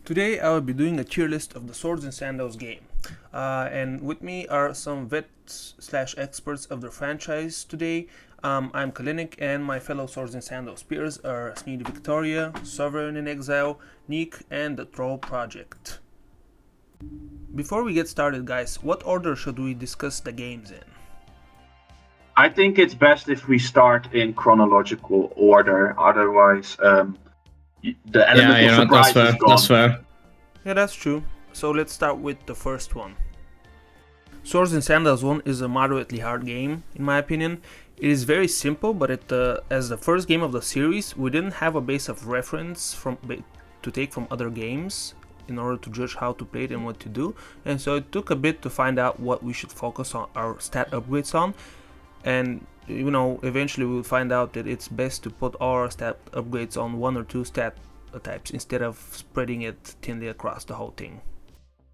Today I will be doing a tier list of the Swords and Sandals game. And with me are some vets slash experts of the franchise today. I'm Kalinik, and my fellow Swords and Sandals peers are Sneedy Victoria, Sovereign in Exile, Neek, and the Troll Project. Before we get started, guys, what order should we discuss the games in? I think it's best if we start in chronological order. Otherwise, the element of surprise is gone. That's fair. Yeah, that's true. So let's start with the first one. Swords and Sandals 1 is a moderately hard game, in my opinion. It is very simple, but as the first game of the series, we didn't have a base of reference to take from other games in order to judge how to play it and what to do. And so it took a bit to find out what we should focus on our stat upgrades on. And eventually we'll find out that it's best to put all our stat upgrades on one or two stat types instead of spreading it thinly across the whole thing.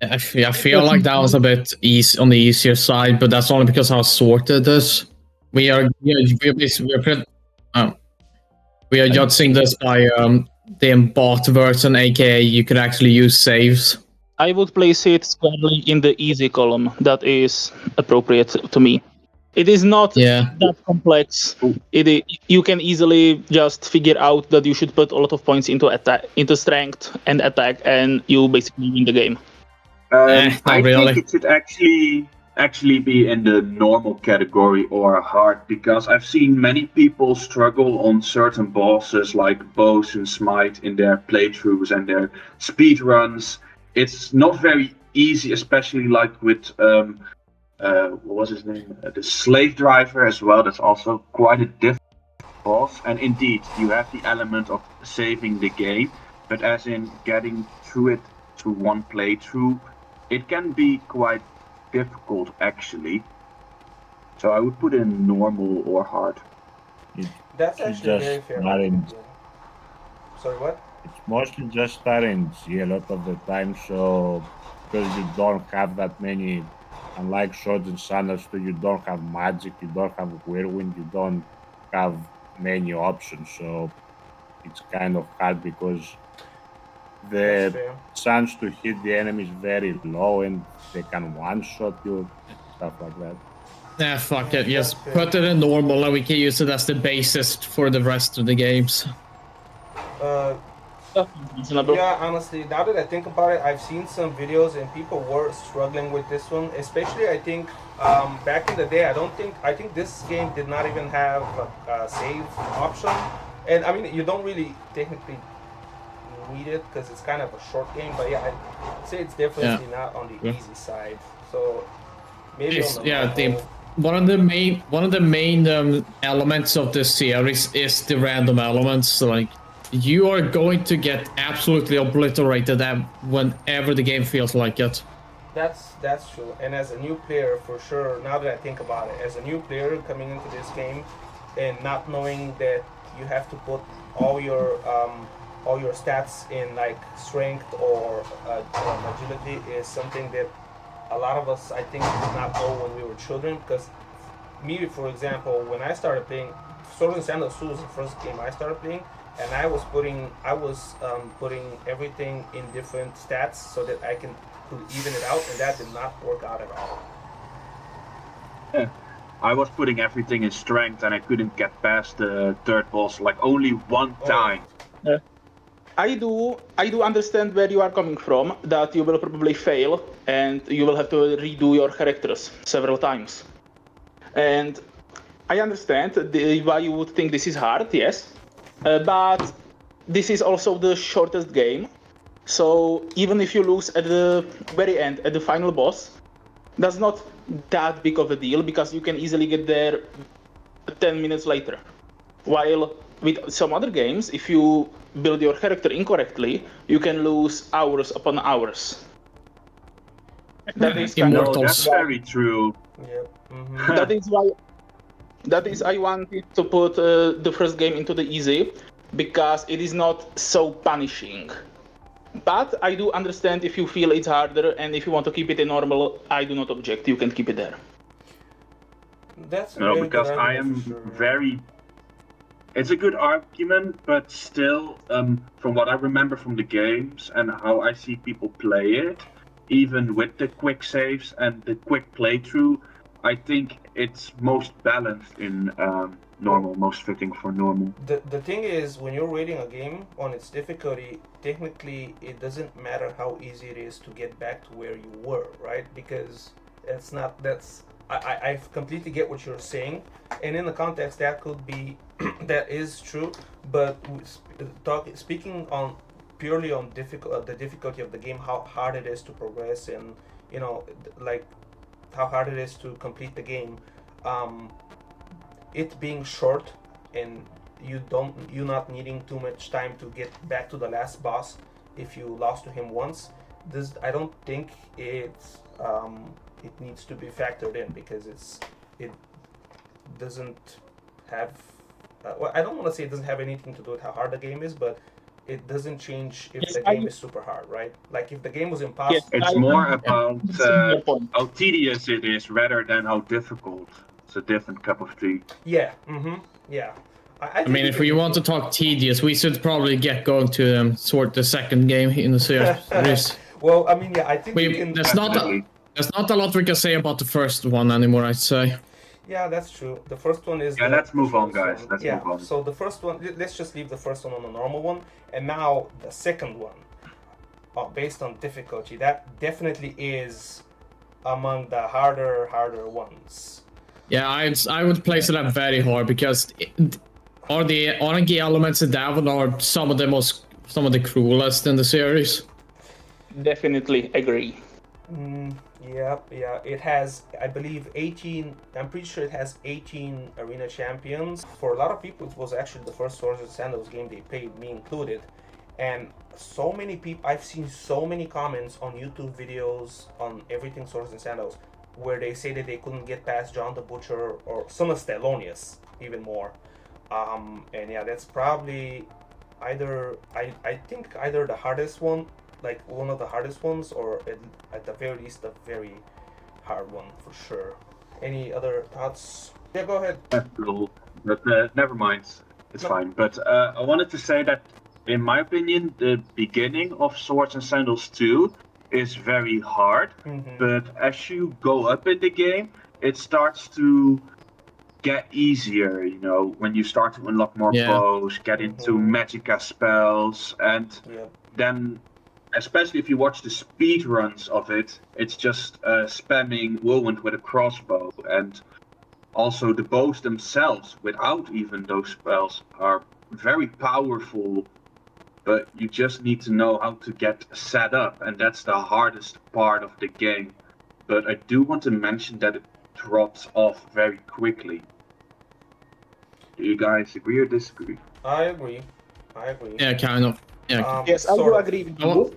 I feel like that was a bit on the easier side, but that's only because how sorted this. We are judging this by the embarked version, aka you could actually use saves. I would place it squarely in the easy column. That is appropriate to me. It is not that complex. You can easily just figure out that you should put a lot of points into strength and attack, and you basically win the game. I think it should actually be in the normal category or hard, because I've seen many people struggle on certain bosses like bows and smite in their playthroughs and their speed runs. It's not very easy, especially like with what was his name? The slave driver as well. That's also quite a difficult boss. And indeed, you have the element of saving the game, but as in getting through it to one playthrough, it can be quite difficult actually. So I would put in normal or hard. That's actually very fair. Sorry, what? It's mostly just RNG a lot of the time, so because you don't have that many, unlike Swords and Sandals, you don't have magic, you don't have whirlwind, you don't have many options, so it's kind of hard because the chance to hit the enemy is very low and they can one-shot you, stuff like that. Yeah, fuck it. Just put it in normal and we can use it as the basis for the rest of the games. Yeah, honestly, now that I think about it, I've seen some videos and people were struggling with this one. Especially, I think back in the day, I think this game did not even have a save option. And I mean, you don't really technically need it because it's kind of a short game. But yeah, I'd say it's definitely not on the easy side. So maybe one of the main elements of this series is the random elements. Like, you are going to get absolutely obliterated whenever the game feels like it. That's true. And as a new player, for sure, now that I think about it, as a new player coming into this game and not knowing that you have to put all your stats in like strength or agility is something that a lot of us, I think, did not know when we were children. Because me, for example, when I started playing, Swords and Sandals 2 was the first game I started playing. And I was putting everything in different stats so that I could even it out, and that did not work out at all. Yeah. I was putting everything in strength, and I couldn't get past the third boss like only one time. I do understand where you are coming from. That you will probably fail, and you will have to redo your characters several times. And I understand why you would think this is hard. Yes. But this is also the shortest game, so even if you lose at the very end, at the final boss, that's not that big of a deal because you can easily get there 10 minutes later. While with some other games, if you build your character incorrectly, you can lose hours upon hours. That is Immortals. That's very true. Yep. Mm-hmm. That is I wanted to put the first game into the easy because it is not so punishing. But I do understand if you feel it's harder and if you want to keep it in normal, I do not object. You can keep it there. That's because I am very It's a good argument, but still, from what I remember from the games and how I see people play it, even with the quick saves and the quick playthrough, I think it's most balanced in normal, most fitting for normal. The thing is, when you're rating a game on its difficulty, technically it doesn't matter how easy it is to get back to where you were, right? Because I completely get what you're saying, and in the context that could be that is true, but speaking on purely on the difficulty of the game, how hard it is to progress, and like how hard it is to complete the game, it being short and you not needing too much time to get back to the last boss if you lost to him once, I don't think it needs to be factored in, because it doesn't have well, I don't want to say it doesn't have anything to do with how hard the game is, but it doesn't change if the game is super hard, right? Like if the game was impossible. It's more about how tedious it is rather than how difficult. It's a different cup of tea. Yeah. Yeah. I mean, if you want to talk tedious, we should probably get going to sort the second game in the series. Well, I mean, yeah, I think there's not a lot we can say about the first one anymore, I'd say. Yeah, that's true. The first one is... Yeah, let's move on, guys. Let's move on. So the first one, let's just leave the first one on the normal one. And now the second one, based on difficulty, that definitely is among the harder ones. Yeah, I would place it at very hard, because the RNG elements in Tavern are some of the cruelest in the series. Definitely agree. Yeah, it has, I believe, 18, I'm pretty sure it has 18 arena champions. For a lot of people, it was actually the first Swords and Sandals game they played, me included. And so many people, I've seen so many comments on YouTube videos on everything Swords and Sandals, where they say that they couldn't get past John the Butcher, or some of Stellonius, even more. And yeah, that's probably either, I think either the hardest one, like one of the hardest ones, or at the very least a very hard one for sure. Any other thoughts? Yeah, go ahead. But never mind, it's fine. But I wanted to say that, in my opinion, the beginning of Swords and Sandals 2 is very hard. But as you go up in the game, it starts to get easier, when you start to unlock more bows, get into Magicka spells, and then, especially if you watch the speed runs of it, it's just spamming Whirlwind with a crossbow. And also the bows themselves, without even those spells, are very powerful, but you just need to know how to get set up, and that's the hardest part of the game. But I do want to mention that it drops off very quickly. Do you guys agree or disagree? I agree. Yeah, kind of. Yeah. Yes, I do agree with you.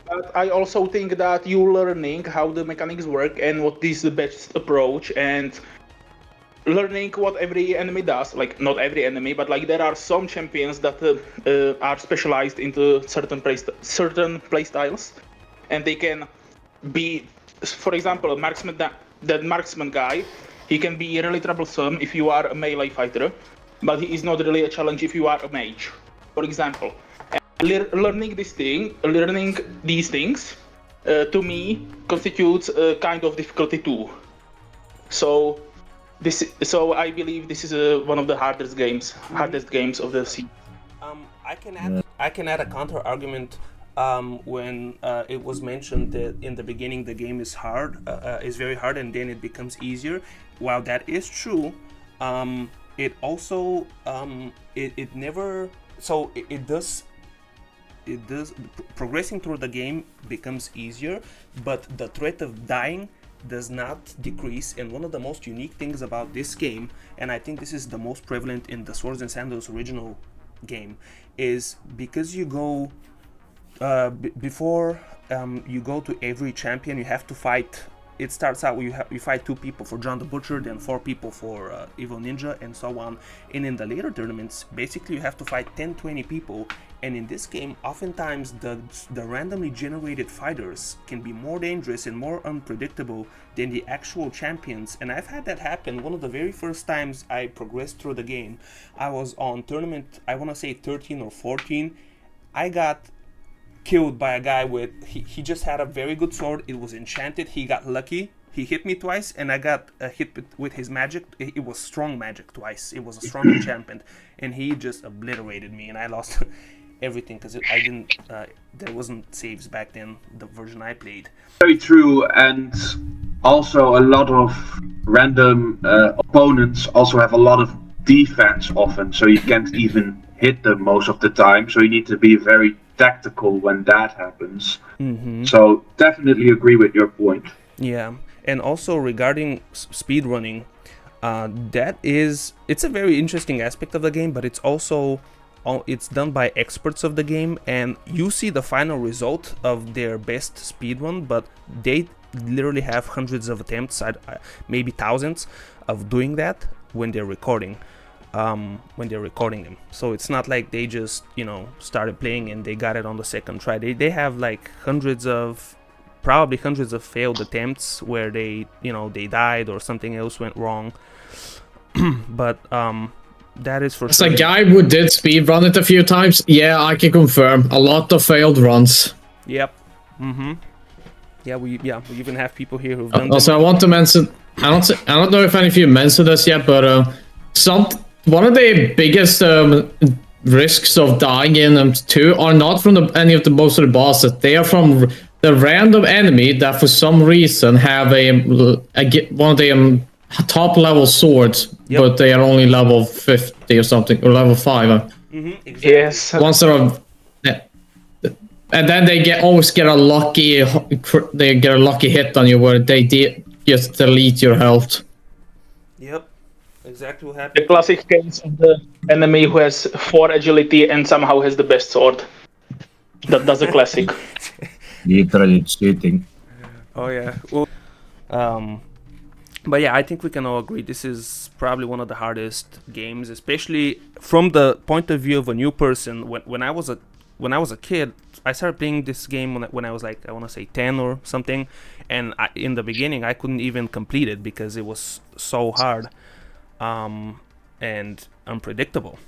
But I also think that you're learning how the mechanics work and what is the best approach, and learning what every enemy does. Like, not every enemy, but like there are some champions that are specialized into certain playstyles, and they can be, for example, that marksman guy. He can be really troublesome if you are a melee fighter, but he is not really a challenge if you are a mage, for example. Learning these things, to me, constitutes a kind of difficulty too. So I believe this is one of the hardest games of the season. I can add a counter argument. When it was mentioned that in the beginning the game is very hard, and then it becomes easier. While that is true, it also it never, so it does progressing through the game becomes easier, but the threat of dying does not decrease. And one of the most unique things about this game, and I think this is the most prevalent in the Swords and Sandals original game, is because you go before you go to every champion, you have to fight. It starts out you fight 2 people for John the Butcher, then 4 people for Evil Ninja, and so on. And in the later tournaments, basically you have to fight 10-20 people, And in this game, oftentimes the randomly generated fighters can be more dangerous and more unpredictable than the actual champions. And I've had that happen. One of the very first times I progressed through the game, I was on tournament, I want to say 13 or 14. I got killed by a guy with, he just had a very good sword. It was enchanted. He got lucky. He hit me twice, and I got hit with his magic. It was strong magic twice. It was a strong enchantment, and he just obliterated me, and I lost everything because I didn't. There wasn't saves back then. The version I played. Very true, and also a lot of random opponents also have a lot of defense often, so you can't even hit them most of the time. So you need to be very tactical when that happens. Mm-hmm. So definitely agree with your point. Yeah. And also regarding speedrunning, it's a very interesting aspect of the game, but it's also it's done by experts of the game, and you see the final result of their best speedrun, but they literally have hundreds of attempts, maybe thousands, of doing that when they're recording. When they're recording them, so it's not like they just started playing and they got it on the second try. They have like probably hundreds of failed attempts where they died or something else went wrong. But that is for As sure. a guy who did speedrun it a few times, yeah, I can confirm a lot of failed runs. Yep. Mm-hmm. Yeah, we even have people here who've done. Also, I want to mention. I don't know if any of you mentioned this yet, but one of the biggest risks of dying in M2 are not from any of the most of the bosses. They are from the random enemy that for some reason have one of the top level swords, Yep. but they are only level 50 or something, or level 5. Mm-hmm, exactly. Yes. Once they're and then they always get a lucky hit on you where they just delete your health. Yep. Exactly what The happened. classic case of the enemy who has 4 agility and somehow has the best sword. That's a classic. Literally cheating. Oh yeah. Well, but yeah, I think we can all agree this is probably one of the hardest games, especially from the point of view of a new person. When I was a kid, I started playing this game when I was like, I want to say 10 or something, and in the beginning I couldn't even complete it because it was so hard and unpredictable.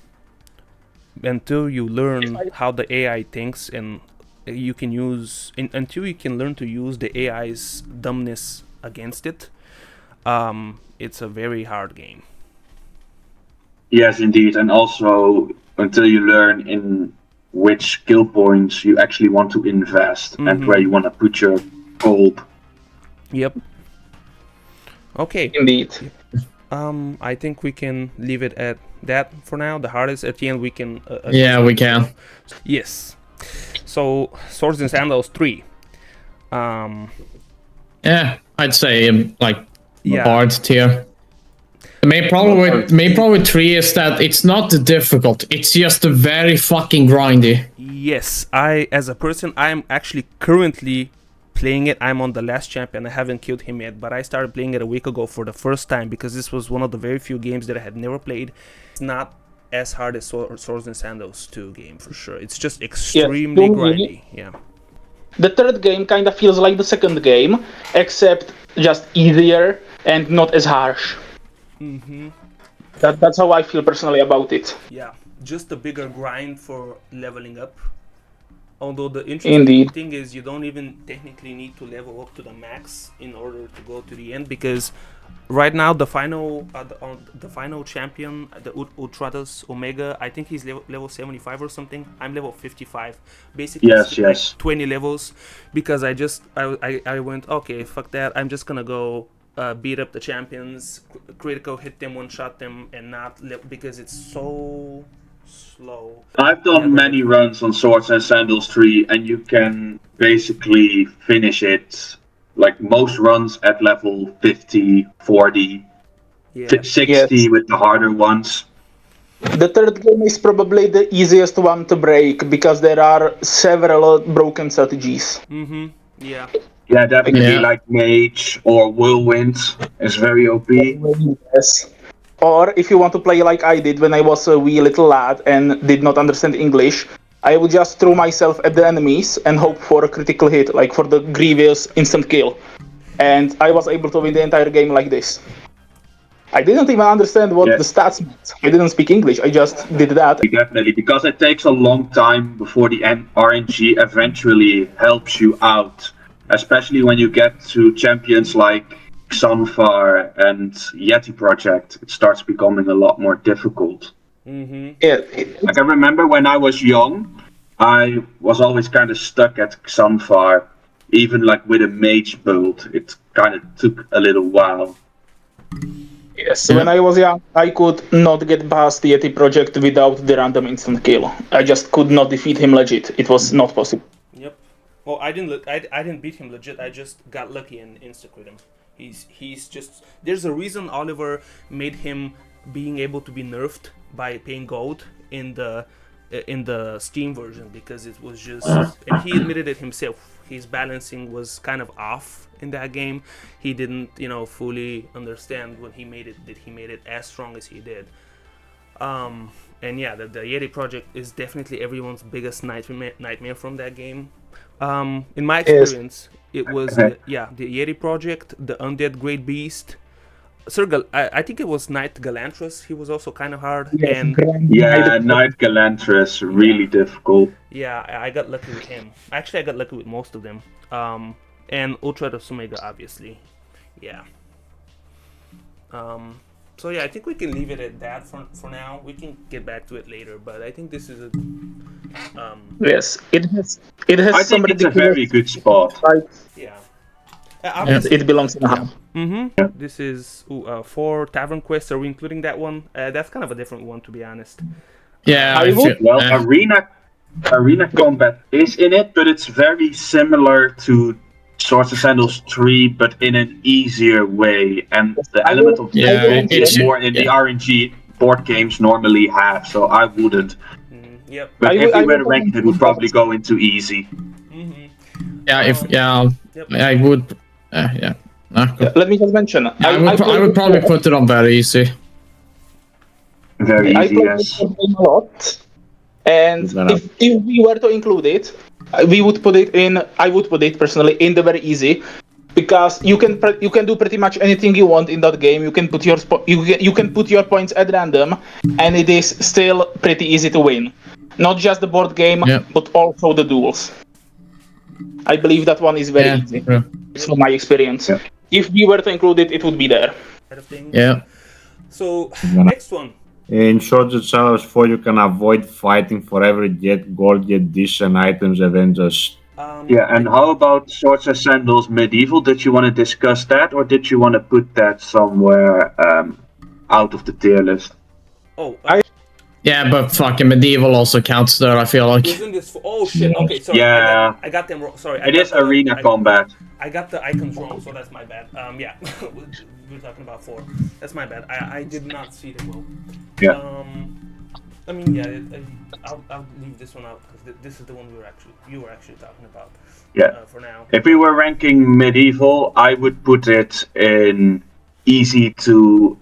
Until you learn how the AI thinks, and until you can learn to use the AI's dumbness against it, it's a very hard game. Yes, indeed, and also until you learn in which skill points you actually want to invest and where you want to put your gold. Yep. Okay. Indeed. I think we can leave it at that for now. The hardest at the end we can. Yeah, we can. Yes. So, Swords and Sandals 3. Yeah, I'd say Yeah. hard tier. The main problem with 3 is that it's not difficult. It's just very fucking grindy. Yes, as a person, I'm actually currently playing it. I'm on the last champion. I haven't killed him yet, but I started playing it a week ago for the first time because this was one of the very few games that I had never played. It's not as hard as Swords and Sandals 2 game for sure. It's just extremely grindy. Yeah. The third game kind of feels like the second game, except just easier and not as harsh. Mm-hmm. That's how I feel personally about it. Yeah, just a bigger grind for leveling up. Although the interesting thing is you don't even technically need to level up to the max in order to go to the end, because right now the final champion, the Ultratus Omega, I think he's level 75 or something. I'm level 55. Basically, yes. 20 levels, because I went, okay, fuck that. I'm just gonna go beat up the champions, critical hit them, one shot them, and not because it's so slow. I've done many runs on Swords and Sandals 3, and you can basically finish it like most runs at level 50, 40, 60 with the harder ones. The third game is probably the easiest one to break because there are several broken strategies. Mm-hmm. Yeah. Yeah, definitely like Mage or Whirlwind is very OP. Yes. Or if you want to play like I did when I was a wee little lad and did not understand English, I would just throw myself at the enemies and hope for a critical hit, like for the grievous instant kill. And I was able to win the entire game like this. I didn't even understand what the stats meant. I didn't speak English, I just did that. Definitely, because it takes a long time before the RNG eventually helps you out. Especially when you get to champions like Xanfar and Yeti Project, it starts becoming a lot more difficult. Yeah, Like I remember when I was young, I was always kind of stuck at Xanfar. Even like with a mage build, it kind of took a little while. yes, when I was young, I could not get past the Yeti Project without the random instant kill. I just could not defeat him legit. It was not possible. Yep. Well, I didn't beat him legit. I just got lucky and insta-quit him. He's just... There's a reason Oliver made him being able to be nerfed by paying gold in the Steam version, because it was just... And he admitted it himself. His balancing was kind of off in that game. He didn't, fully understand when he made it as strong as he did. And yeah, the Yeti Project is definitely everyone's biggest nightmare from that game. In my experience, it was the Yeti Project, the Undead Great Beast, I think it was Knight Galantras. He was also kind of hard. Yes, and Knight Galantras, really difficult. Yeah, I got lucky with him. Actually, I got lucky with most of them. And Ultra Omega, obviously. Yeah. So yeah, I think we can leave it at that for now. We can get back to it later, but I think this is a. Yes, it has. I think it's a very good spot. Yeah. It belongs in the hub. Yeah. This is 4 Tavern quests. Are we including that one? That's kind of a different one, to be honest. Yeah, Arena combat is in it, but it's very similar to Swords and Sandals 3, but in an easier way. And the element of is more in the RNG board games normally have, so I wouldn't. Yep. But if we were to rank it would probably go into easy. I would. Let me just mention. I would probably put it on very easy. Very easy, I played yes. this game a lot, and if we were to include it, we would put it in. I would put it personally in the very easy, because you can do pretty much anything you want in that game. You can put your points at random, and it is still pretty easy to win. Not just the board game, but also the duels. I believe that one is very easy, from my experience. Yeah. If we were to include it, it would be there. Yeah. So, next one. In Swords and Sandals 4, you can avoid fighting forever, get gold, get decent items, and then just... and how about Swords and Sandals Medieval? Did you want to discuss that, or did you want to put that somewhere out of the tier list? Yeah, but fucking Medieval also counts there, I feel like. Isn't this... Oh shit, okay, sorry. Yeah. I got them wrong. Sorry. It is arena combat. I got the icons wrong, so that's my bad. Yeah, we're talking about 4. That's my bad. I did not see them well. Yeah. I mean, I'll leave this one out because this is the one you were actually talking about. Yeah. For now. If we were ranking Medieval, I would put it in easy to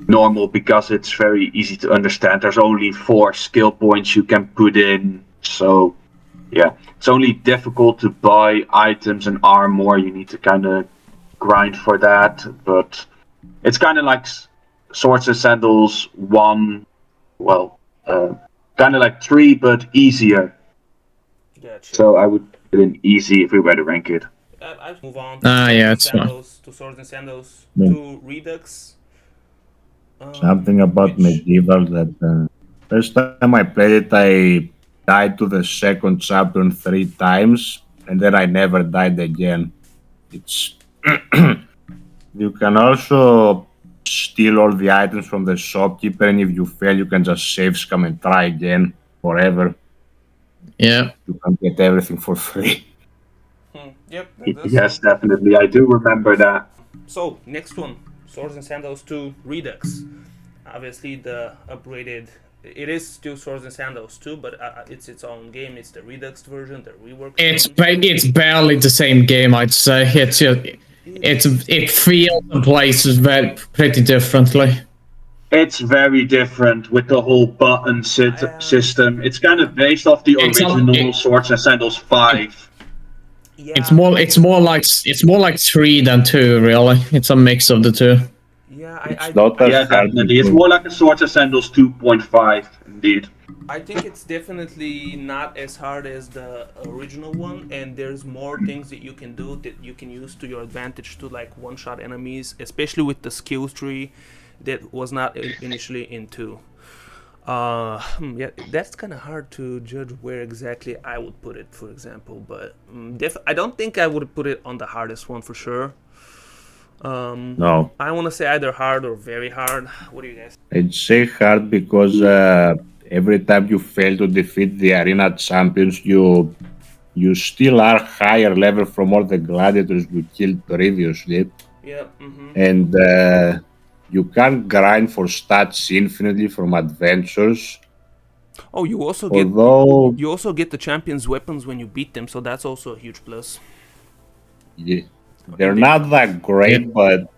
normal, because it's very easy to understand. There's only 4 skill points you can put in, so yeah, it's only difficult to buy items and armor. You need to kind of grind for that, but it's kind of like Swords and Sandals 1, kind of like 3, but easier. Gotcha. So I would put it in easy if we were to rank it. I'll move on to Swords and Sandals to Redux. Something about Medieval that first time I played it, I died to the second chapter 3 times, and then I never died again. It's you can also steal all the items from the shopkeeper, and if you fail, you can just save scam and try again forever. Yeah, you can get everything for free. Yep. Yes, definitely. I do remember that. So next one. Swords and Sandals 2 Redux. Obviously the upgraded... It is still Swords and Sandals 2, but it's its own game. It's the Redux version, the reworked It's barely the same game, I'd say. It feels and plays pretty differently. It's very different with the whole button system. It's kind of based off the original Swords and Sandals 5. Yeah. It's more like 3 than 2, really. It's a mix of the two. Yeah, It's not as Yeah, hard definitely. It's because- more like a Swords and Sandals 2.5, indeed. I think it's definitely not as hard as the original one, and there's more things that you can do that you can use to your advantage to like one-shot enemies, especially with the skill tree that was not initially in 2. Yeah, that's kind of hard to judge where exactly I would put it, for example, but I don't think I would put it on the hardest one for sure. No. I want to say either hard or very hard. What do you guys? I'd say hard because every time you fail to defeat the arena champions, you still are higher level from all the gladiators you killed previously, Yeah. and you can't grind for stats infinitely from adventures. Oh, you also get the champions' weapons when you beat them, so that's also a huge plus. Yeah, they're not that great, but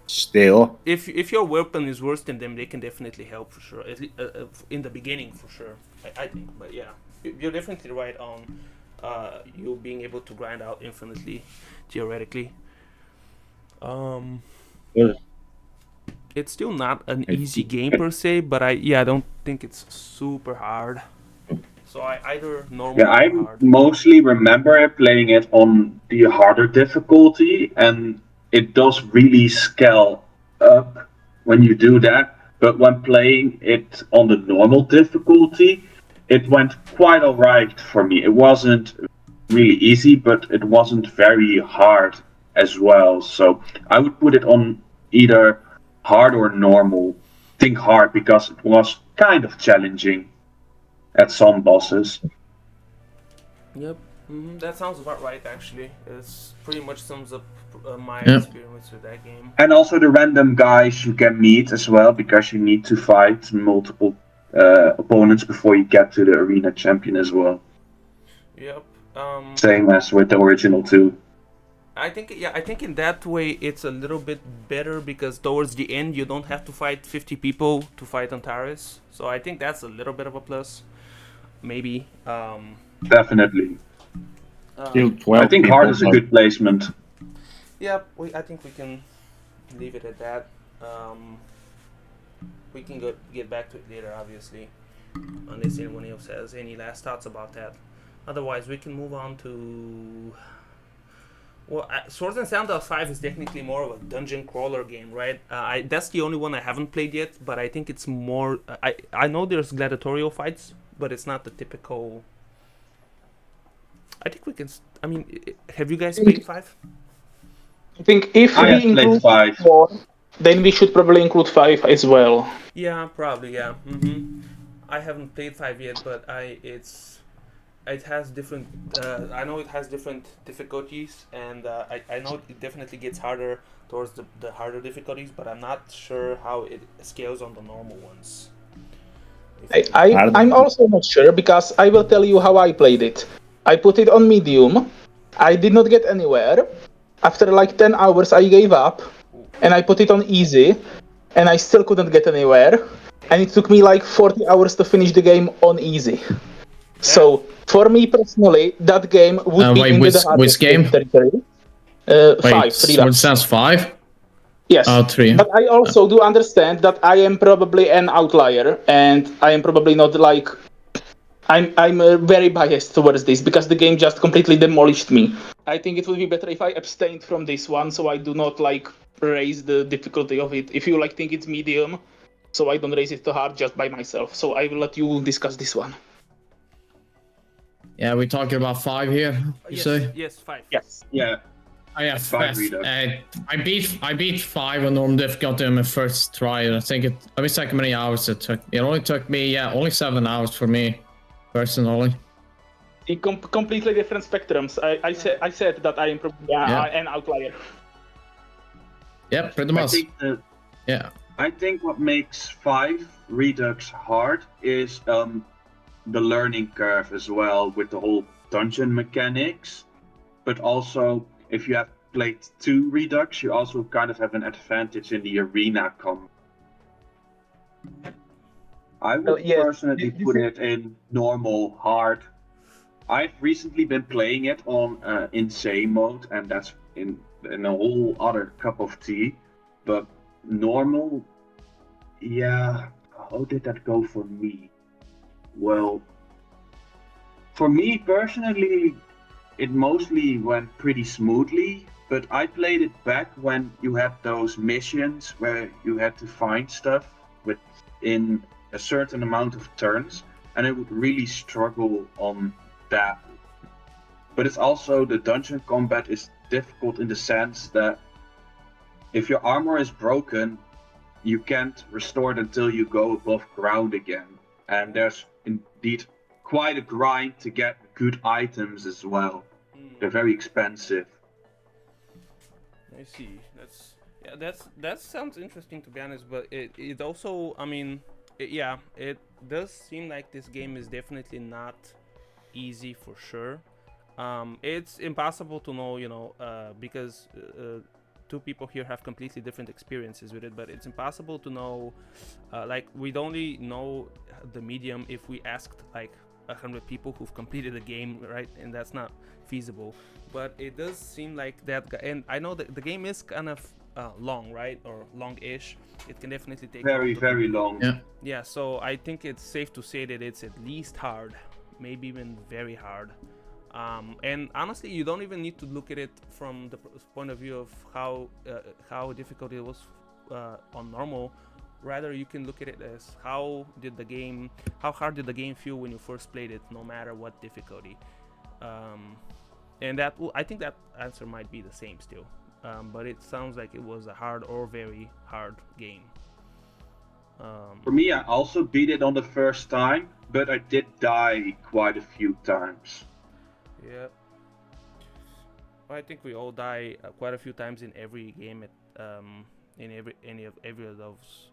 still. If your weapon is worse than them, they can definitely help for sure. At least, in the beginning, for sure. I think, but yeah, you're definitely right on you being able to grind out infinitely, theoretically. Yeah. It's still not an easy game per se, but I don't think it's super hard. So I either normal Yeah, I or hard. mostly remember playing it on the harder difficulty, and it does really scale up when you do that. But when playing it on the normal difficulty, it went quite alright for me. It wasn't really easy, but it wasn't very hard as well. So I would put it on either hard or normal. Think hard because it was kind of challenging at some bosses. Yep, that sounds about right. Actually, it's pretty much sums up my experience with that game. And also the random guys you can meet as well, because you need to fight multiple opponents before you get to the arena champion as well. Yep. Same as with the original 2. I think in that way it's a little bit better because towards the end you don't have to fight 50 people to fight Antares. So I think that's a little bit of a plus. Maybe. Definitely. Still 12 I think people, hard is a but- good placement. Yeah, I think we can leave it at that. We can get back to it later, obviously, unless anyone else has any last thoughts about that. Otherwise, we can move on to. Well, Swords and Sandals 5 is technically more of a dungeon crawler game, right? That's the only one I haven't played yet, but I think it's more. I know there's gladiatorial fights, but it's not the typical. I think we can. I mean, have you guys played 5? I think if I we have played include 5. 4, then we should probably include 5 as well. Yeah, probably. Yeah. I haven't played 5 yet, but it has different. I know it has different difficulties, and I know it definitely gets harder towards the harder difficulties, but I'm not sure how it scales on the normal ones. I'm also not sure because I will tell you how I played it. I put it on medium. I did not get anywhere. After like 10 hours, I gave up, and I put it on easy, and I still couldn't get anywhere. And it took me like 40 hours to finish the game on easy. So for me personally, that game would be into the hardest game territory. 5. Swords Sounds 5. Yes. 3. But I also do understand that I am probably an outlier, and I am probably not like. I'm very biased towards this because the game just completely demolished me. I think it would be better if I abstained from this one, so I do not like raise the difficulty of it. If you like think it's medium, so I don't raise it too hard just by myself. So I will let you discuss this one. Yeah, we're talking about 5 here. You say? Yes, 5. Yes. Yeah. I have 5 Redux. I beat 5 on normal difficulty on my first try. I think let me check how many hours it took. It only took me only 7 hours for me, personally. In completely different spectrums. I said that I am probably an outlier. Yeah, pretty much. I think what makes 5 Redux hard is the learning curve as well, with the whole dungeon mechanics. But also, if you have played 2 Redux, you also kind of have an advantage in the arena combat. I would yes, personally this put is- it in normal, hard. I've recently been playing it on insane mode, and that's in a whole other cup of tea. But normal, yeah. How did that go for me? Well, for me personally, it mostly went pretty smoothly. But I played it back when you had those missions where you had to find stuff within a certain amount of turns, and I would really struggle on that. But it's also the dungeon combat is difficult in the sense that if your armor is broken, you can't restore it until you go above ground again. And there's indeed quite a grind to get good items as well. They're very expensive. I see. That sounds interesting, to be honest. But it also, I mean, it does seem like this game is definitely not easy for sure. It's impossible to know, because two people here have completely different experiences with it. But it's impossible to know. Like, we'd only know the medium if we asked like 100 people who've completed the game, right? And that's not feasible. But it does seem like that, and I know that the game is kind of long, right, or long-ish. It can definitely take Very, very long. Yeah, so I think it's safe to say that it's at least hard, maybe even very hard. And honestly, you don't even need to look at it from the point of view of how difficult it was on normal. Rather, you can look at it as how hard did the game feel when you first played it, no matter what difficulty. And I think that answer might be the same still. But it sounds like it was a hard or very hard game. For me, I also beat it on the first time, but I did die quite a few times. Yeah. Well, I think we all die quite a few times in every game in every of those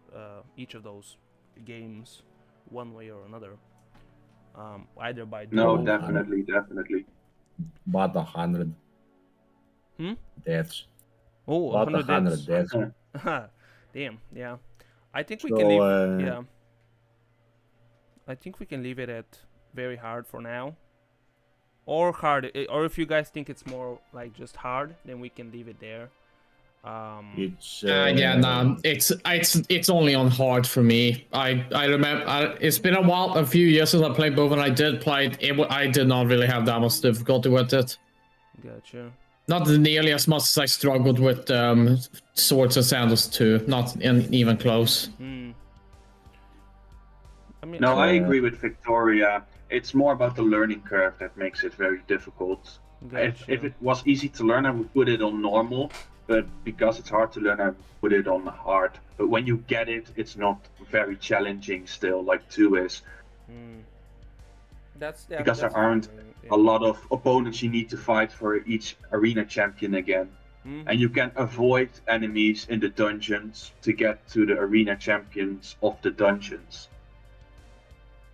each of those games, one way or another. Either by definitely. About 100 deaths. Oh, About 100 deaths. Damn. Yeah. I think we So, can leave. Yeah. I think we can leave it at very hard for now. Or hard, or if you guys think it's more like just hard, then we can leave it there. It's it's only on hard for me. I remember it's been a few years since I played both, and I did play it. I did not really have that much difficulty with it. Gotcha. Not nearly as much as I struggled with Swords and Sandals 2. Not even close. I mean, I agree with Victoria. It's more about the learning curve that makes it very difficult. Gotcha. If it was easy to learn, I would put it on normal. But because it's hard to learn, I would put it on hard. But when you get it, it's not very challenging still, like 2 is. Because there aren't a lot of opponents you need to fight for each arena champion again. And you can avoid enemies in the dungeons to get to the arena champions of the dungeons.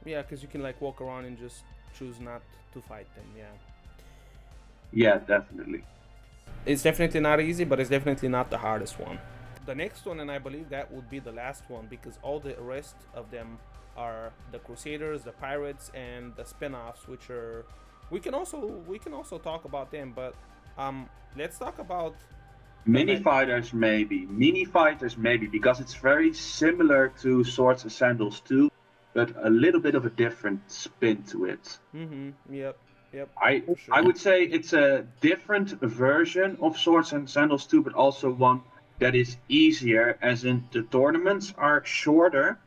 Yeah, because you can like walk around and just choose not to fight them. Yeah, definitely. It's definitely not easy, but it's definitely not the hardest one. The next one, and I believe that would be the last one, because all the rest of them are the Crusaders, the Pirates, and the spin-offs, which are we can also talk about them, but let's talk about Mini fighters maybe, because it's very similar to Swords and Sandals 2, but a little bit of a different spin to it. Yep. I would say it's a different version of Swords and Sandals 2, but also one that is easier, as in the tournaments are shorter,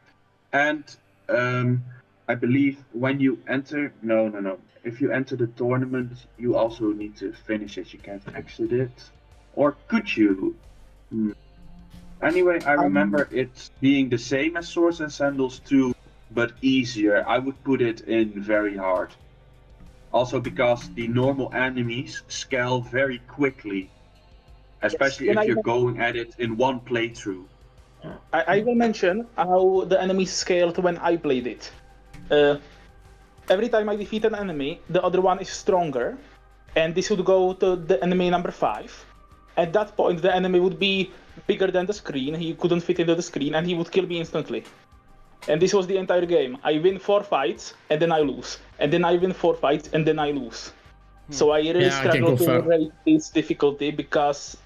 and I believe when you enter, no. If you enter the tournament, you also need to finish it. You can't exit it. Or could you? Anyway, I remember it being the same as Swords and Sandals 2, but easier. I would put it in very hard. Also because the normal enemies scale very quickly, especially if you're going at it in one playthrough. I will mention how the enemies scaled when I played it. Every time I defeat an enemy, the other one is stronger, and this would go to the enemy number 5. At that point, the enemy would be bigger than the screen, he couldn't fit into the screen, and he would kill me instantly. And this was the entire game. I win 4 fights, and then I lose. And then I win 4 fights, and then I lose. So I really struggle to rate this difficulty because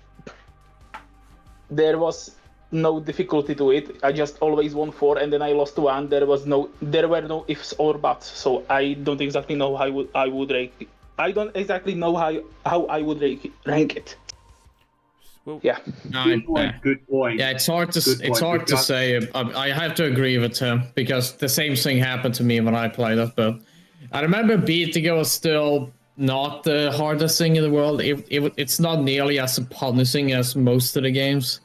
there was no difficulty to it. I just always won 4, and then I lost 1. There were no ifs or buts. So I don't exactly know how I would rank it. I don't exactly know how I would rank it. Well, yeah. Good point. Yeah, it's hard to say. I have to agree with him because the same thing happened to me when I played it. But I remember beating it was still not the hardest thing in the world. It's not nearly as punishing as most of the games.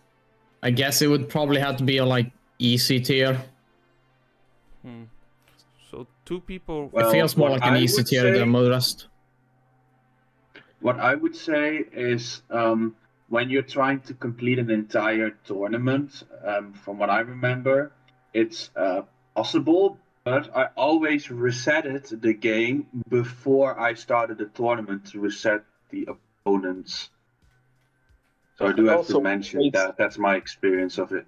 I guess it would probably have to be a like easy tier. So 2 people. It feels more like an easy tier than the rest. What I would say is when you're trying to complete an entire tournament, from what I remember, it's possible, but I always resetted the game before I started the tournament to reset the opponents. So I do have to mention that. That's my experience of it.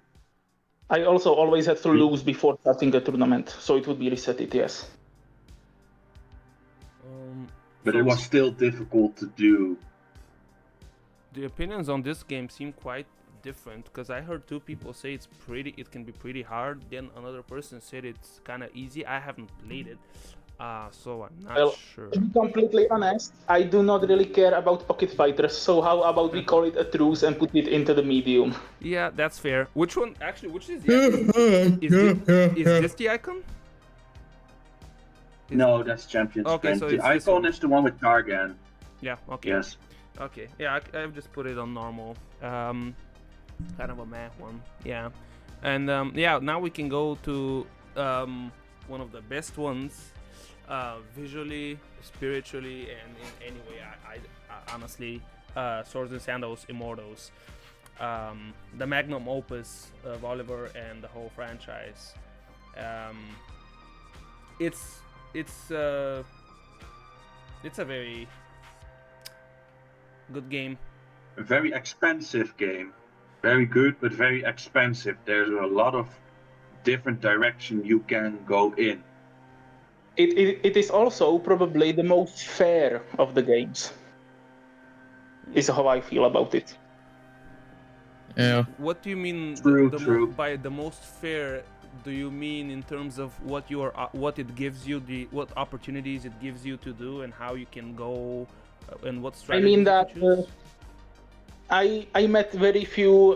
I also always had to lose before starting a tournament, so it would be resetted, yes. But it was still difficult to do. The opinions on this game seem quite different because I heard 2 people say it can be pretty hard. Then another person said it's kind of easy. I haven't played it, so I'm not sure. To be completely honest, I do not really care about pocket fighters. So how about we call it a truce and put it into the medium? Yeah, that's fair. Which one actually? Which is the icon? Is this the icon? No, that's Champions. Okay, so the icon is the one with Targan. Yeah. Okay. Yes. Okay. Yeah, I've just put it on normal. Kind of a meh one. Yeah. And yeah, now we can go to one of the best ones, visually, spiritually, and in any way. I honestly, Swords and Sandals Immortals, the magnum opus of Oliver and the whole franchise. It's a very good game. A very expensive game. Very good, but very expensive. There's a lot of different direction you can go in. It is also probably the most fair of the games. Is how I feel about it. Yeah. What do you mean by the most fair? Do you mean in terms of what it gives you, what opportunities it gives you to do, and how you can go, and what strategies? I mean that I met very few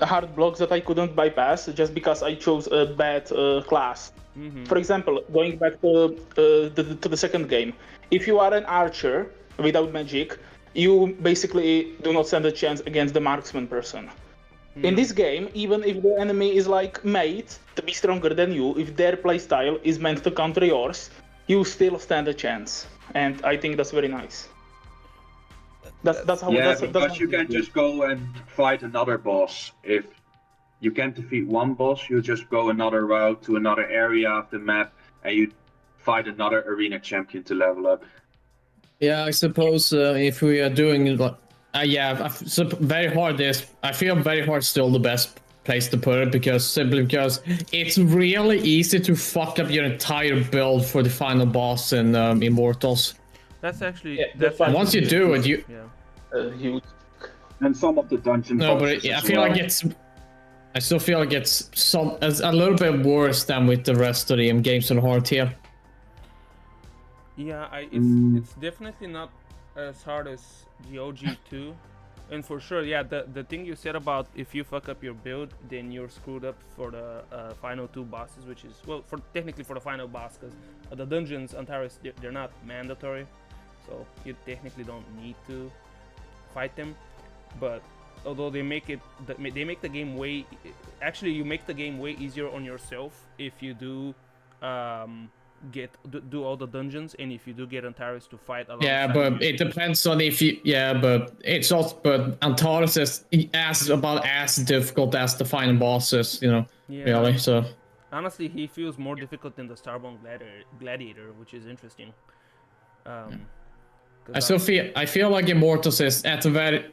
hard blocks that I couldn't bypass just because I chose a bad class. Mm-hmm. For example, going back to the second game, if you are an archer without magic, you basically do not stand a chance against the marksman person. In this game, even if the enemy is like made to be stronger than you, if their playstyle is meant to counter yours, you still stand a chance, and I think that's very nice. That's how. Yeah, because you can just go and fight another boss. If you can't defeat one boss, you just go another route to another area of the map, and you fight another arena champion to level up. Yeah, I suppose if we are doing like. Very hard is. I feel very hard still the best place to put it simply because it's really easy to fuck up your entire build for the final boss in Immortals. That's actually once you do it, you. Huge. And some of the dungeon. No, but I feel like it's. I still feel like it's a little bit worse than with the rest of the games on hard tier. Yeah, it's definitely not as hard as the OG2, and for sure, yeah, the thing you said about if you fuck up your build, then you're screwed up for the final 2 bosses, which is technically for the final boss, because the dungeons Antares they're not mandatory, so you technically don't need to fight them. But although they make the game way, actually you make the game way easier on yourself if you do do all the dungeons, and if you do get Antares to fight alongside. Yeah, but it depends on if you. Yeah, but it's also Antares is about as difficult as the final bosses, really. So honestly, he feels more difficult than the Starborn Gladiator, which is interesting. I feel like Immortals is at a very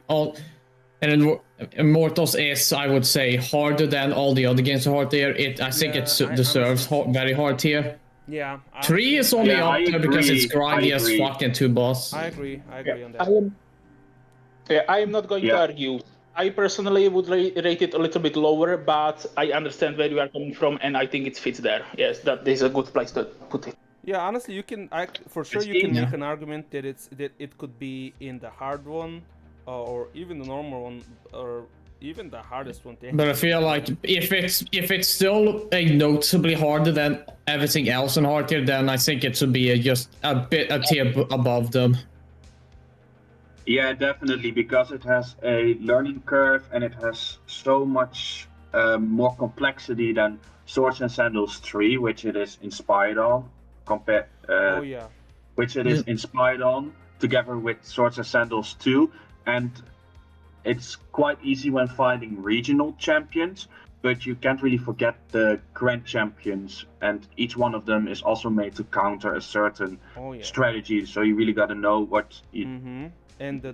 And Immortals is, I would say, harder than all the other games are hard there. I think it deserves very hard tier. Yeah. 3 is only Yeah, up I there because it's agree. grindy I as agree. fuck and 2 boss. I agree on that. I am not going to argue. I personally would rate it a little bit lower, but I understand where you are coming from, and I think it fits there. Yes, that is a good place to put it. Yeah, honestly, you can. For sure, you can make an argument that it could be in the hard one, or even the normal one, or even the hardest one. But I feel like if it's still noticeably harder than everything else in hard tier, then I think it should be just a tier above them. Yeah, definitely, because it has a learning curve and it has so much more complexity than Swords and Sandals 3, which it is inspired on, which it is inspired on, together with Swords and Sandals 2, and it's quite easy when fighting regional champions, but you can't really forget the grand champions, and each one of them is also made to counter a certain strategy, so you really got to know what you...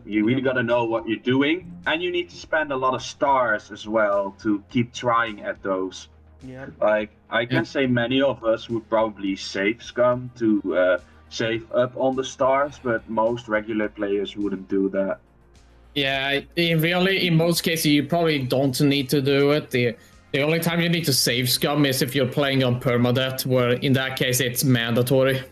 You really got to know what you're doing, and you need to spend a lot of stars as well to keep trying at those. Yeah. Like, I can say many of us would probably save Scum to save up on the stars, but most regular players wouldn't do that. Yeah, really, in most cases, you probably don't need to do it. The only time you need to save Scum is if you're playing on permadeath, where in that case it's mandatory.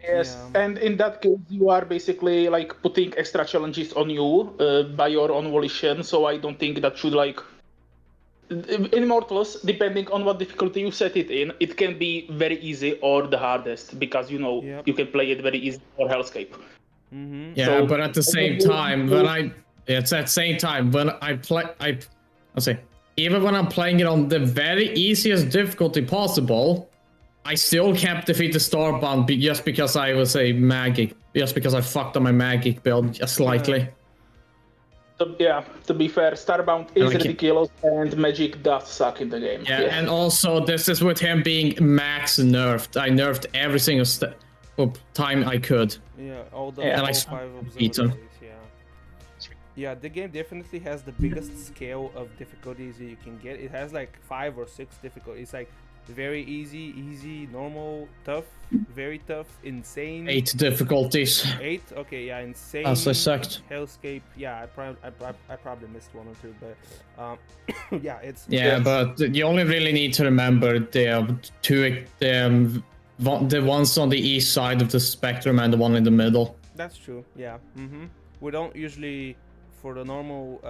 Yes, and in that case, you are basically like putting extra challenges on you by your own volition. So I don't think that should like. In Immortals, depending on what difficulty you set it in, it can be very easy or the hardest because you can play it very easy or Hellscape. Yeah, so, but at the same time, when even when I'm playing it on the very easiest difficulty possible, I still can't defeat the Starbound just because I was a magic, just because I fucked up my magic build just slightly. To be fair, Starbound is ridiculous and magic does suck in the game. Yeah, and also this is with him being max nerfed. I nerfed every single time I could. Yeah, all the 5 observatories, Yeah, the game definitely has the biggest scale of difficulties you can get. It has like 5 or 6 difficulties. It's like very easy, normal, tough, very tough, insane. 8 difficulties. 8? Okay, yeah, insane. That's sucked. Hellscape. Yeah, I probably missed 1 or 2, but yeah, it's... Yeah, but you only really need to remember the ones on the east side of the spectrum and the one in the middle. That's true, yeah. We don't usually... For the normal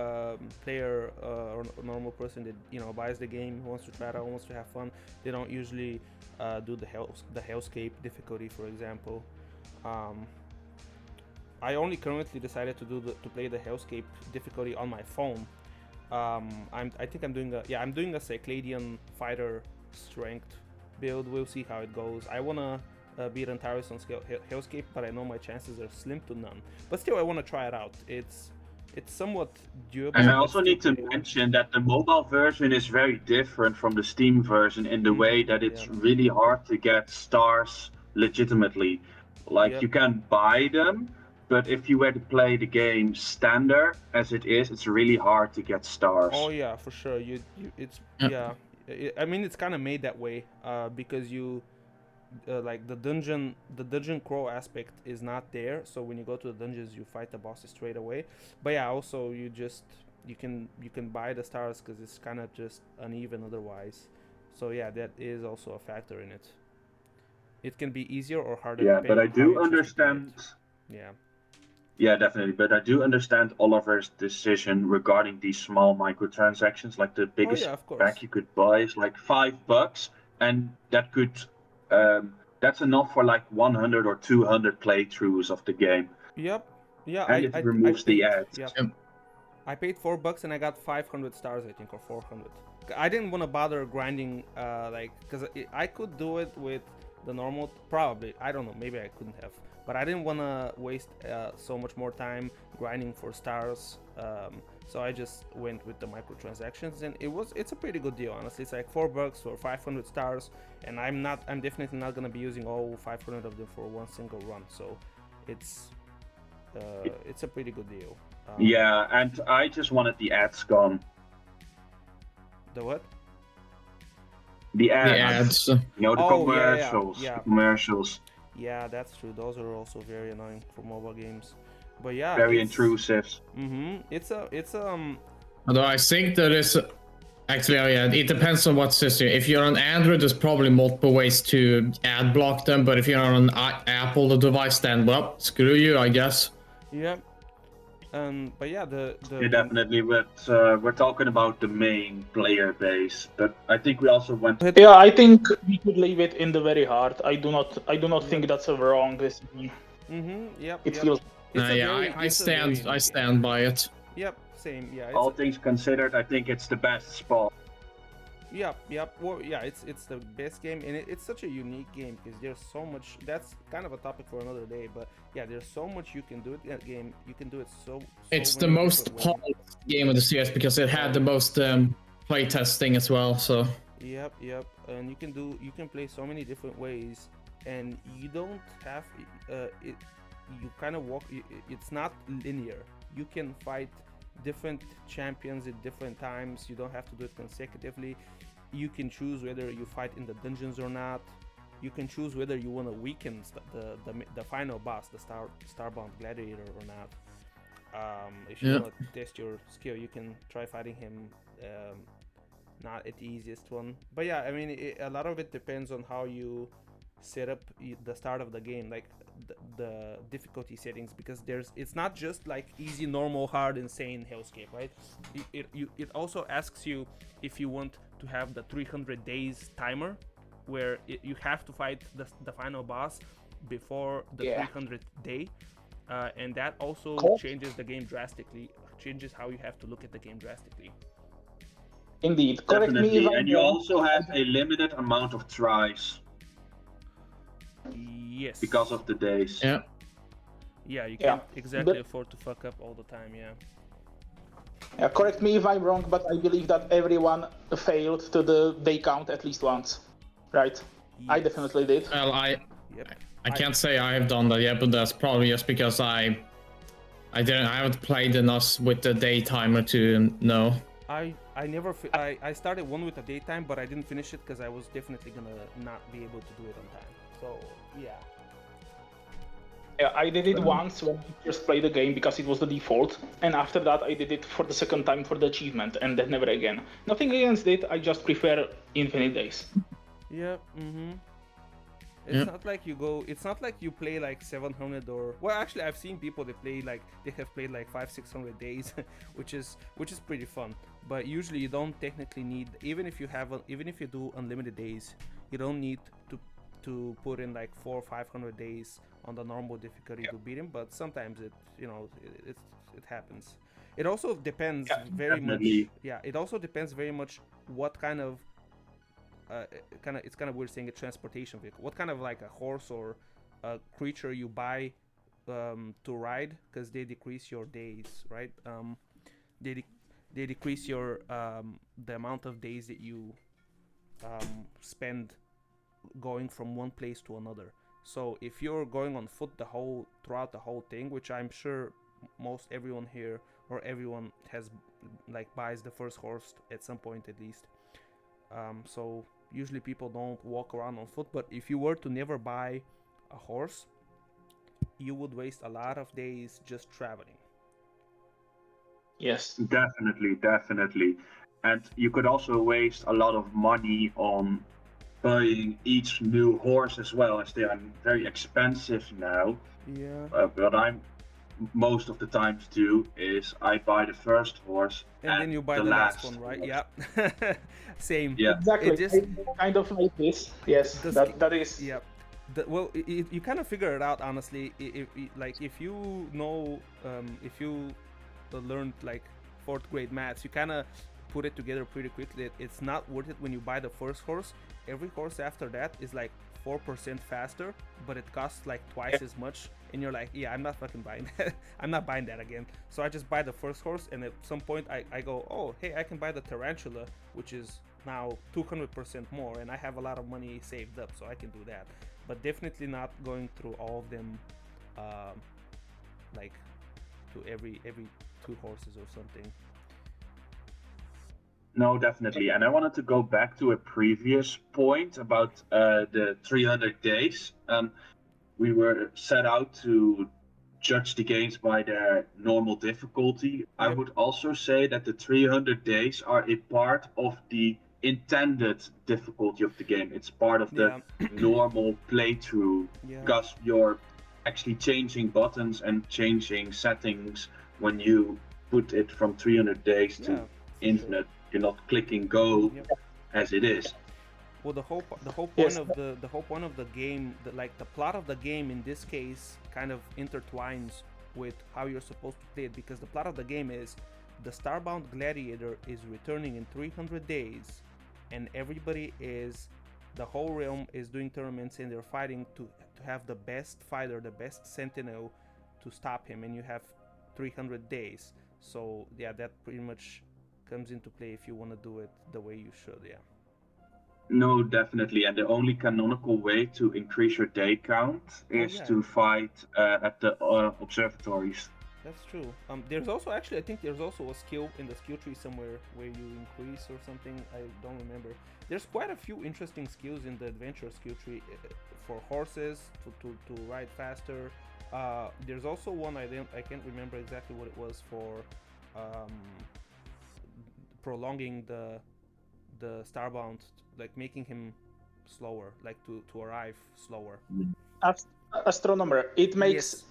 player or normal person that buys the game, who wants to try it out, wants to have fun, they don't usually do the Hellscape difficulty, for example. I only currently decided to play the Hellscape difficulty on my phone. I think I'm doing a Cycladian fighter strength build. We'll see how it goes. I wanna beat Antares on Hellscape, but I know my chances are slim to none. But still, I wanna try it out. It's somewhat doable. And I also need to mention that the mobile version is very different from the Steam version in the way that it's really hard to get stars legitimately. Like, you can buy them, but if you were to play the game standard as it is, it's really hard to get stars. Oh yeah, for sure. I mean, it's kind of made that way because you... like the dungeon crawl aspect is not there, so when you go to the dungeons you fight the bosses straight away. But yeah, also you can buy the stars because it's kind of just uneven otherwise. So yeah, that is also a factor in it. It can be easier or harder. Yeah, but I do understand. Yeah, definitely. But I do understand Oliver's decision regarding these small microtransactions. Like the biggest pack you could buy is like $5, and that could. That's enough for like 100 or 200 playthroughs of the game. Yep. Yeah. And it removes the ads. Yep. I paid $4 and I got 500 stars, I think, or 400. I didn't want to bother grinding, because I could do it with the normal. Probably, I don't know. Maybe I couldn't have, but I didn't want to waste so much more time grinding for stars. So I just went with the microtransactions, and it's a pretty good deal, honestly. It's like $4 for 500 stars, and I'm definitely not gonna be using all 500 of them for one single run. So it's it's a pretty good deal. Yeah, and I just wanted the ads gone. The what? The The ads. ads. You know, the Oh, yeah, commercials. yeah. The commercials. Yeah, that's true. Those are also very annoying for mobile games. But yeah, Very it's intrusive. It's Although I think there is actually, oh yeah, it depends on what system. If you're on Android, there's probably multiple ways to ad block them. But if you're on an Apple the device, then well, screw you, I guess. yeah. But yeah, Yeah, definitely. But we're talking about the main player base. But I think we also went. Yeah, I think we could leave it in the very hard. I do not think that's a wrong decision. Yep. It feels. I stand by it. Yep. Same. Yeah. All things considered, I think it's the best spot. Yep. Well, yeah, it's the best game, and it's such a unique game because there's so much. That's kind of a topic for another day, but yeah, there's so much you can do with that game. You can do it so. It's the most polished game of the series because it had the most play testing as well. So. Yep. And you can play so many different ways, and you don't have it. You kind of walk. It's not linear. You can fight different champions at different times. You don't have to do it consecutively. You can choose whether you fight in the dungeons or not. You can choose whether you want to weaken the final boss, the Starbound Gladiator, or not. If you want to test your skill, you can try fighting him. Not at the easiest one, but yeah, I mean, a lot of it depends on how you set up the start of the game, like the difficulty settings, because it's not just like easy, normal, hard, insane, hellscape, right? It also asks you if you want to have the 300 days timer, where you have to fight the final boss before the 300th day, and that also changes the game drastically, changes how you have to look at the game drastically. Indeed, correct me if I'm wrong. And you also have a limited amount of tries. Yes. Because of the days. Yeah. Yeah, you can't exactly afford to fuck up all the time, yeah. Yeah, correct me if I'm wrong, but I believe that everyone failed to the day count at least once, right? Yes. I definitely did. Well, I can't say I have done that yet, but that's probably just because I haven't played enough with the day timer to know. I started one with a daytime, but I didn't finish it because I was definitely gonna not be able to do it on time. So yeah. Yeah, I did it once when I first played the game because it was the default, and after that I did it for the second time for the achievement, and then never again. Nothing against it, I just prefer infinite days. Yeah, It's not like it's not like you play like 700 or... Well, actually, I've seen people that have played like 500-600 days, which is pretty fun. But usually you don't technically need, even if you do unlimited days, you don't need to put in like 400 or 500 days on the normal difficulty to beat him. But sometimes it happens. It also depends very much. Yeah, it also depends very much what kind of it's kind of weird saying a transportation vehicle. What kind of like a horse or a creature you buy to ride, because they decrease your days, right? They decrease your the amount of days that you spend going from one place to another. So if you're going on foot throughout the whole thing, which I'm sure most everyone here or everyone has buys the first horse at some point at least. So usually people don't walk around on foot, but if you were to never buy a horse, you would waste a lot of days just traveling. Yes. Definitely. And you could also waste a lot of money on buying each new horse as well, as they are very expensive now. Yeah. What I'm most of the times do is I buy the first horse and then you buy the last one, right? Horse. Yeah. Same. Yeah. Exactly. Kind of like this. Yes. That is. Yeah. You kind of figure it out, honestly. If you know, if you learned like 4th grade maths, you kind of put it together pretty quickly. It's not worth it when you buy the first horse. Every horse after that is like 4% faster, but it costs like twice as much, and you're like, yeah, I'm not fucking buying that. I'm not buying that again. So I just buy the first horse, and at some point I go, oh, hey, I can buy the tarantula, which is now 200% more, and I have a lot of money saved up, so I can do that. But definitely not going through all of them like to every 2 horses or something. No, definitely. And I wanted to go back to a previous point about the 300 days. We were set out to judge the games by their normal difficulty. I Yep. would also say that the 300 days are a part of the intended difficulty of the game. It's part of the normal playthrough because you're actually changing buttons and changing settings when you put it from 300 days to infinite. Sure. You're not clicking go as it is. Well, the whole point of the whole point of the game, the plot of the game in this case, kind of intertwines with how you're supposed to play it, because the plot of the game is the Starbound Gladiator is returning in 300 days, and the whole realm is doing tournaments and they're fighting to have the best fighter, the best sentinel to stop him, and you have 300 days. So yeah, that pretty much comes into play if you want to do it the way you should. Yeah. No, definitely. And the only canonical way to increase your day count is to fight at the observatories. That's true. There's also I think there's also a skill in the skill tree somewhere where you increase or something. I don't remember. There's quite a few interesting skills in the adventure skill tree for horses to ride faster. There's also one I can't remember exactly what it was for prolonging the Starbound, like making him slower, like to arrive slower. Astronomer. It makes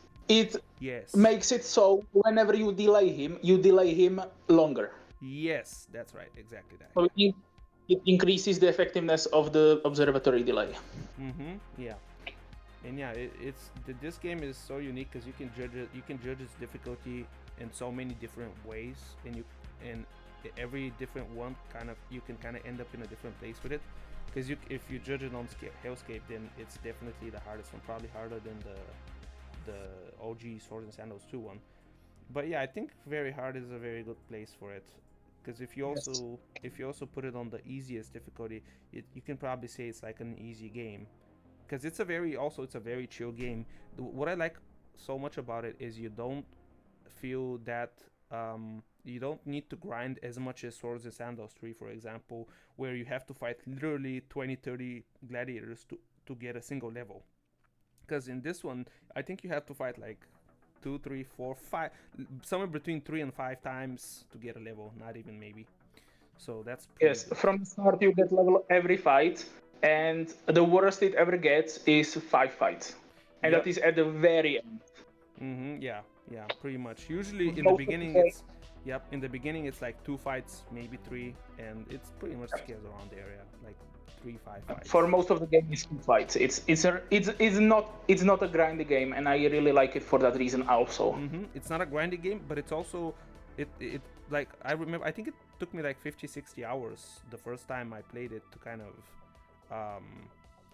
makes it so whenever you delay him longer. Yes, that's right, exactly that. So it increases the effectiveness of the observatory delay. Yeah. And yeah, this game is so unique because you can judge its difficulty in so many different ways, and every different one you can end up in a different place with it, because if you judge it on Hellscape, then it's definitely the hardest one, probably harder than the OG Swords and Sandals 2 one. But yeah, I think very hard is a very good place for it, because if you also put it on the easiest difficulty, you can probably say it's like an easy game, because it's a very chill game. What I like so much about it is you don't feel that you don't need to grind as much as Swords and Sandals 3, for example, where you have to fight literally 20-30 gladiators to get a single level. Because in this one, I think you have to fight like 2, 3, 4, 5, somewhere between 3 and 5 times to get a level, not even maybe. So that's good. From the start you get level every fight, and the worst it ever gets is 5 fights. And that is at the very end. Yeah, pretty much. Usually in the beginning it's like 2 fights, maybe 3, and it's pretty much scales around the area, like 3-5 fights. For most of the game it's 2 fights. It's not a grindy game, and I really like it for that reason also. It's not a grindy game, but it's also it like I remember, I think it took me like 50-60 hours the first time I played it to kind of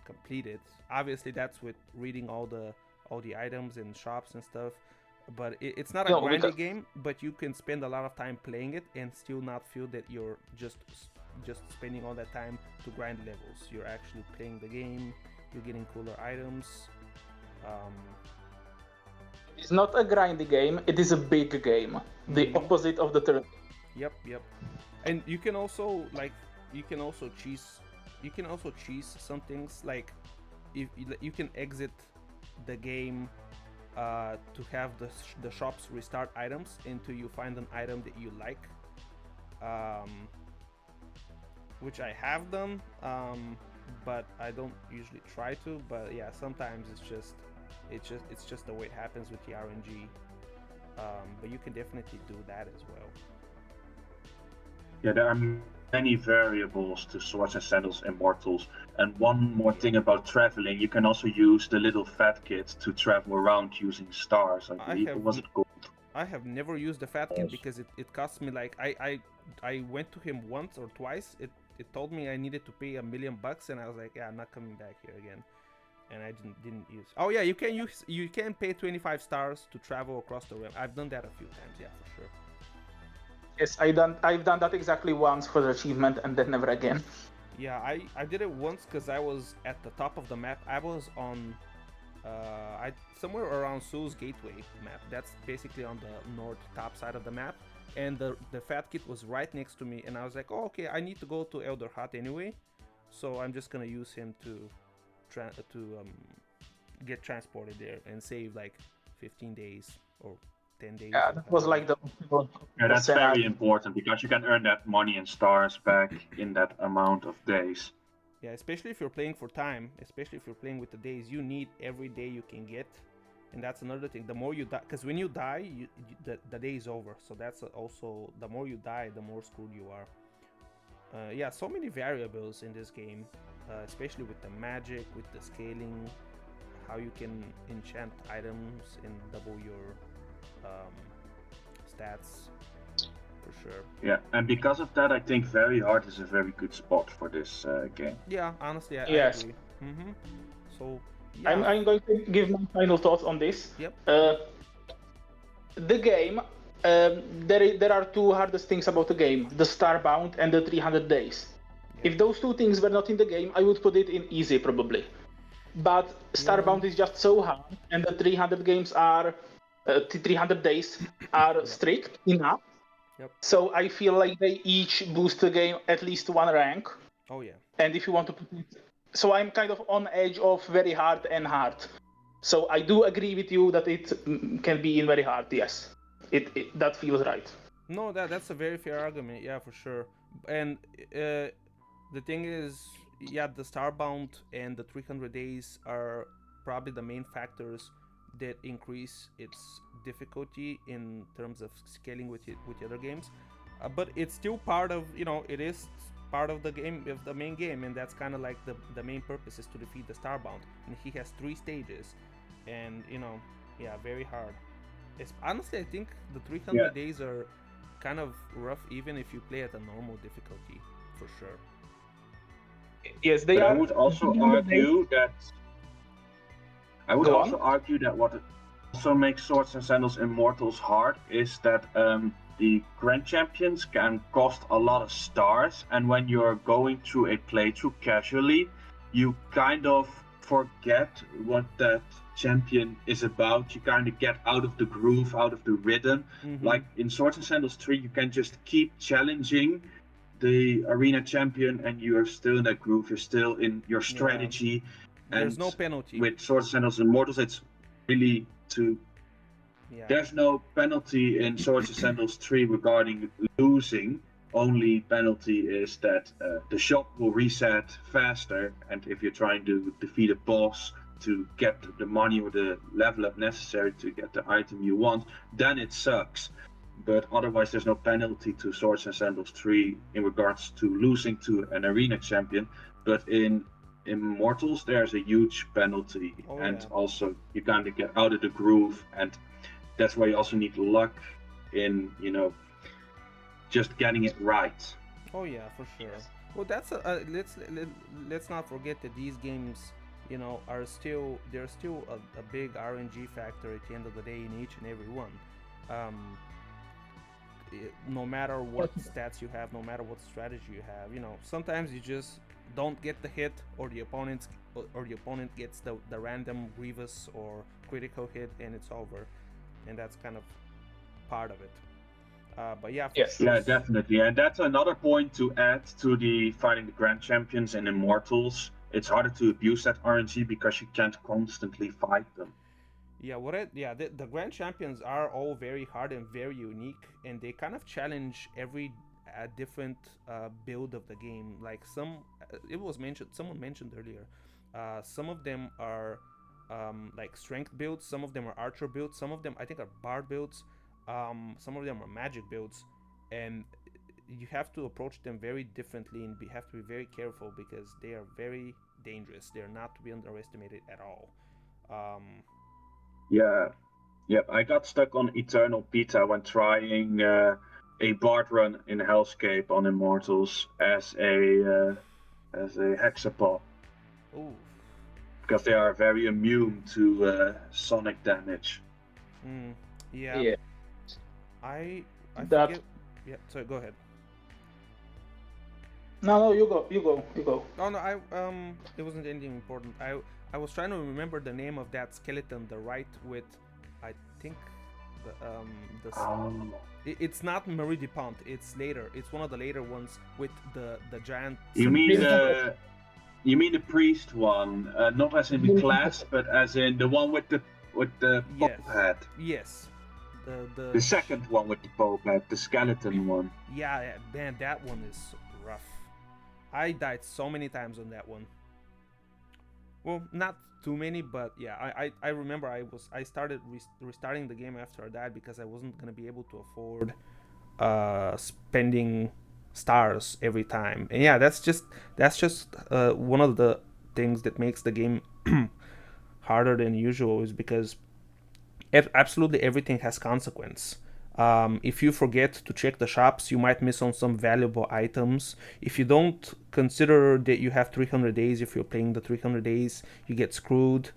complete it. Obviously that's with reading all the items and shops and stuff, but it's not a grindy game, but you can spend a lot of time playing it and still not feel that you're just spending all that time to grind levels. You're actually playing the game, you're getting cooler items. It's not a grindy game, it is a big game, the opposite of the third. Yep. And you can also cheese some things, like if you can exit the game to have the shops restart items until you find an item that you like, which I have done, but I don't usually try to. But yeah, sometimes it's just the way it happens with the RNG. But you can definitely do that as well. Yeah, there are many variables to Swords and Sandals Immortals. And one more thing about traveling, you can also use the little fat kit to travel around using stars. I believe. What was it called? I have never used the fat kit because it cost me like I went to him once or twice. It told me I needed to pay $1 million, and I was like, yeah, I'm not coming back here again. And I didn't use. Oh yeah, you can pay 25 stars to travel across the realm. I've done that a few times, yeah, for sure. Yes, I've done that exactly once for the achievement, and then never again. Yeah, I did it once because I was at the top of the map. I was on somewhere around Soul's Gateway map. That's basically on the north top side of the map. And the fat kid was right next to me, and I was like, oh, okay, I need to go to Elder Hut anyway, so I'm just gonna use him to get transported there and save like 15 days or 10 days. Yeah, that was like the. Yeah, that's very important because you can earn that money and stars back in that amount of days. Yeah, especially if you're playing for time, especially if you're playing with the days, you need every day you can get. And that's another thing. The more you die, because when you die, the day is over. So that's also, the more you die, the more screwed you are. Yeah, so many variables in this game, especially with the magic, with the scaling, how you can enchant items and double your stats, for sure. Yeah, and because of that, I think very hard is a very good spot for this game. Yeah, honestly, I agree. So, yeah. I'm going to give my final thoughts on this. Yep. The game, there are two hardest things about the game: the Starbound and the 300 days. If those two things were not in the game, I would put it in easy probably. But Starbound is just so hard, and the 300 games are 300 days are strict enough. Yep. So I feel like they each boost the game at least one rank. Oh yeah. And if you want to put it, so I'm kind of on edge of very hard and hard. So I do agree with you that it can be in very hard. Yes, it that feels right. No, that's a very fair argument. Yeah, for sure. And the thing is, yeah, the Starbound and the 300 days are probably the main factors that increase its difficulty in terms of scaling with the other games. But it's still part of, it is part of the game, of the main game, and that's kind of like the main purpose is to defeat the Starbound. And he has 3 stages, and yeah, very hard. Honestly, I think the 300 days are kind of rough, even if you play at a normal difficulty, for sure. Yes, they but are. I would also argue that. What also makes Swords and Sandals Immortals hard is that the Grand Champions can cost a lot of stars, and when you're going through a playthrough casually, you kind of forget what that champion is about. You kind of get out of the groove, out of the rhythm. Mm-hmm. Like in Swords and Sandals 3, you can just keep challenging the arena champion and you're still in that groove, you're still in your strategy. Yeah. There's no penalty. With Swords and Sandals Immortals, it's really there's no penalty in Swords and Sandals 3 regarding losing. Only penalty is that the shop will reset faster, and if you're trying to defeat a boss to get the money or the level up necessary to get the item you want, then it sucks. But otherwise there's no penalty to Swords and Sandals 3 in regards to losing to an arena champion. But in Immortals there's a huge penalty, also you kind of get out of the groove, and that's why you also need luck in just getting it right. Oh yeah, for sure. Well, that's let's not forget that these games are still a big RNG factor at the end of the day in each and every one. No matter what stats you have, no matter what strategy you have, sometimes you just don't get the hit, or the opponent gets the random grievous or critical hit, and it's over, and that's kind of part of it. But yeah, yeah, definitely, and that's another point to add to the fighting the Grand Champions in Immortals. It's harder to abuse that RNG because you can't constantly fight them. Yeah, the Grand Champions are all very hard and very unique, and they kind of challenge every different build of the game. Like someone mentioned earlier, some of them are like strength builds, some of them are archer builds, some of them I think are bard builds, some of them are magic builds, and you have to approach them very differently and have to be very careful because they are very dangerous. They're not to be underestimated at all. I got stuck on Eternal Beta when trying a bard run in Hellscape on Immortals as a hexapod. Ooh. Because they are very immune to sonic damage. Yeah. I forget. Yeah, sorry, go ahead. No, you go. No, it wasn't anything important. I was trying to remember the name of that skeleton, the right with, I think, it's not Marie Dupont. It's later. It's one of the later ones with the giant. You mean the priest one, not as in the class, but as in the one with the Yes. Pope head. Yes. The second one with the Pope head, the skeleton one. Yeah, man, that one is rough. I died so many times on that one. Well, not too many, but yeah, I remember I started restarting the game after I died because I wasn't gonna be able to afford spending stars every time. And yeah, that's just one of the things that makes the game harder than usual, is because absolutely everything has consequence. If you forget to check the shops, you might miss on some valuable items. If you don't consider that you have 300 days, if you're playing the 300 days, you get screwed.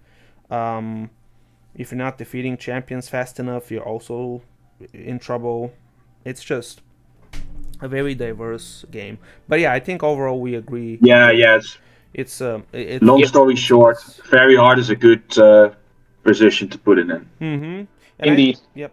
If you're not defeating champions fast enough, you're also in trouble. It's just a very diverse game. But yeah, I think overall we agree. Yeah, yes. It's long story short, very hard is a good position to put it in. Mm-hmm. Indeed. Yep.